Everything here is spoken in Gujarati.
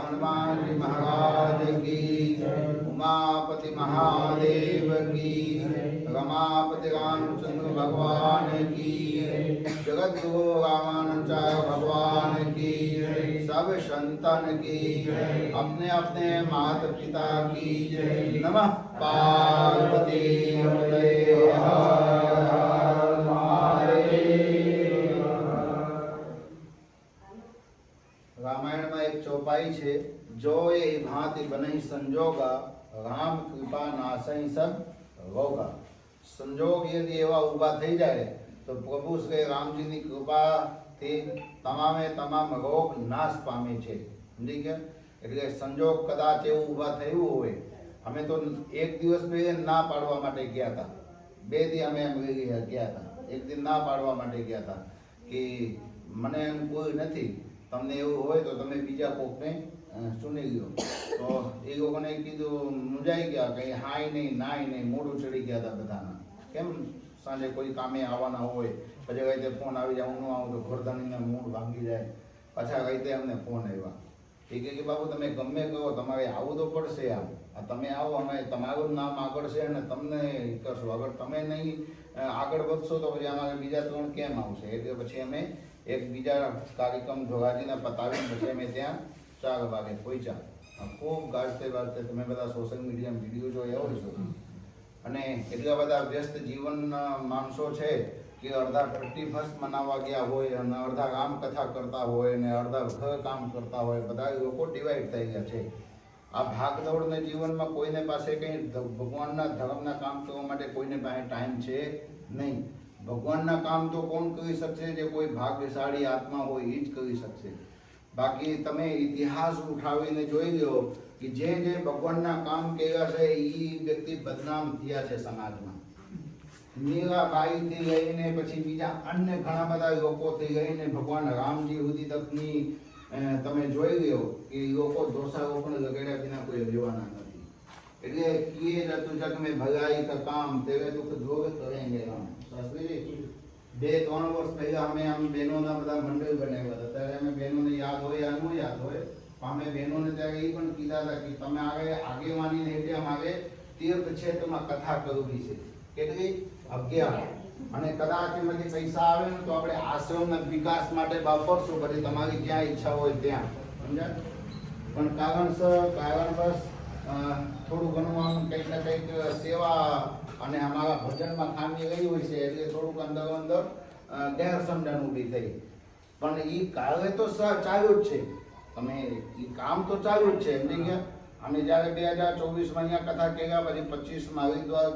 हनुमान जी महाराज की, उमापति महादेव की, रमापति रामचंद्र भगवान की, जगत गुरु रामानुजाचार्य भगवान की, सब संतन की, अपने अपने माता पिता की। नमः पार्वती पतये हर हर महादेव। रामायण में एक चौपाई है, जो ये भांति बने संजोगा, राम कृपा नासई सब रोगा। संजोग यदि एवा उभा थई जाए तो प्रभु श्री राम जी की कृपा थी तमामे तमाम रोग नाश पामे छे। समझी गया? એટલે સંજોગ કદાચ એવું ઊભા થયું હોય, અમે તો એક દિવસ પહેલે ના પાડવા માટે ગયા હતા, 2 દી અમે એમ ગયા હતા, એક દિન ના પાડવા માટે ગયા હતા કે મને એમ કોઈ નથી, તમને એવું હોય તો તમે બીજા કોકને ચૂની લ્યો. તો એ લોકોને કીધું, મૂંઝાઈ ગયા, કંઈ હાય નહીં નાય નહીં, મોઢું ચડી ગયા હતા બધાના. કેમ સાંજે કોઈ કામે આવવાના હોય, પછી કઈ તે ફોન આવી જાય, હું ન આવું તો ઘરધાણીને મૂડ ભાંગી જાય. પાછા કઈ તે અમને ફોન આવ્યા, એ કહે કે બાબુ તમે ગમે કહો, તમારે આવવું તો પડશે. આ તમે આવો, અમે તમારું નામ આગળ છે અને તમને કરશું. અગર તમે નહીં આગળ વધશો તો પછી અમારે બીજા 3 કેમ આવશે? એટલે પછી અમે એક બીજા કાર્યક્રમ જોગાજીને પતાવીને પછી અમે ત્યાં 4 વાગે પહોંચ્યા. ખૂબ ગાજતે ગાજતે તમે બધા સોશિયલ મીડિયામાં વિડીયો જોયા હોય છો. અને એટલા બધા વ્યસ્ત જીવનના માણસો છે કે અડધા 31st મનાવવા ગયા હોય અને અડધા રામકથા કરતા હોય અને અડધા ઘર કામ કરતા હોય. બધા લોકો ડિવાઈડ થઈ ગયા છે. આ ભાગદોડના જીવનમાં કોઈને પાસે કંઈ ભગવાનના ધર્મના કામ કરવા માટે કોઈને પાસે ટાઈમ છે નહીં. ભગવાનના કામ તો કોણ કરી શકશે? જે કોઈ ભાગ્યશાળી આત્મા હોય એ જ કરી શકશે. બાકી તમે ઇતિહાસ ઉઠાવીને જોઈ લો કે જે ભગવાનના કામ કર્યા છે એ વ્યક્તિ બદનામ થયા છે સમાજમાં. મીરાબાઈથી લઈને પછી બીજા અન્ય ઘણા બધા લોકોથી લઈને ભગવાન રામજી સુધી તકની તમે જોઈ લો કે લોકો દોષાઓ પણ લગાડ્યા વિના કોઈ રહેવાના નથી. એટલે કિએ જતું જગ મેં ભલાઈ કા કામ તેરે દુઃખ ધોગ કરેંગે રામ. શાસ્ત્રીજી 2-3 વર્ષ પહેલા અમે આમ બહેનોના બધા મંડળ બનાવ્યા હતા. ત્યારે અમે બહેનોને યાદ હોય યા ન યાદ હોય, અમે બહેનોને ત્યારે એ પણ કીધા હતા કે તમે આગેવાનીને એટલે અમારે તીર્થ ક્ષેત્રમાં કથા કરવી છે. કેટલી 11. અને કદાચ એમાંથી પૈસા આવે ને તો આપણે આશ્રમના વિકાસ માટે વાપરશું, પછી તમારી જ્યાં ઈચ્છા હોય ત્યાં. સમજ્યા? પણ કારણવશ થોડું ઘણું આમ કંઈક ને કંઈક સેવા અને અમારા ભજનમાં ખામી રહી હોય છે, એટલે થોડુંક અંદર ગેરસમજણ ઊભી થઈ. પણ એ કાર્ય તો ચાલુ જ છે. તમે એ કામ તો ચાલુ જ છે. સમજી ગયા? અમે જ્યારે 2024માં અહીંયા કથા કર્યા, પછી 25માં હરિદ્વાર